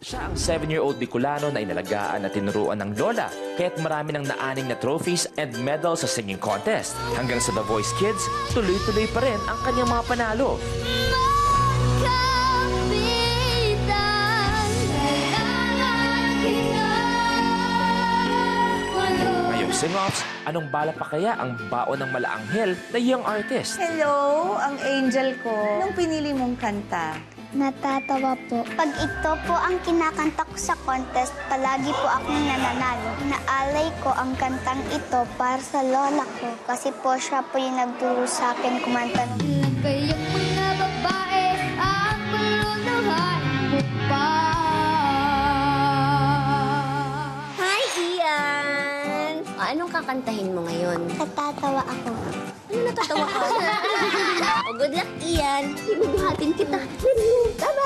Siya ang 7-year-old Bicolano na inalagaan at tinuruan ng lola, kaya't marami ng naaning na trophies and medals sa singing contest. Hanggang sa The Voice Kids, tuloy-tuloy pa rin ang kanyang mga panalo. Ngayong sing-offs, anong bala pa kaya ang baon ng malaanghel na young artist? Hello, ang angel ko. Anong pinili mong kanta? Natatawa po. Pag ito po ang kinakanta ko sa contest, palagi po akong nananalo. Naalay ko ang kantang ito para sa lola ko kasi po siya po yung nagturo sa akin kumanta. Ilan kayong mga babae ang maluluhain mo pa? Hi, Ian! Anong kakantahin mo ngayon? Natatawa ako. Ano natatawa ka? O, good luck, Ian. Ibubuhatin kita. Tama!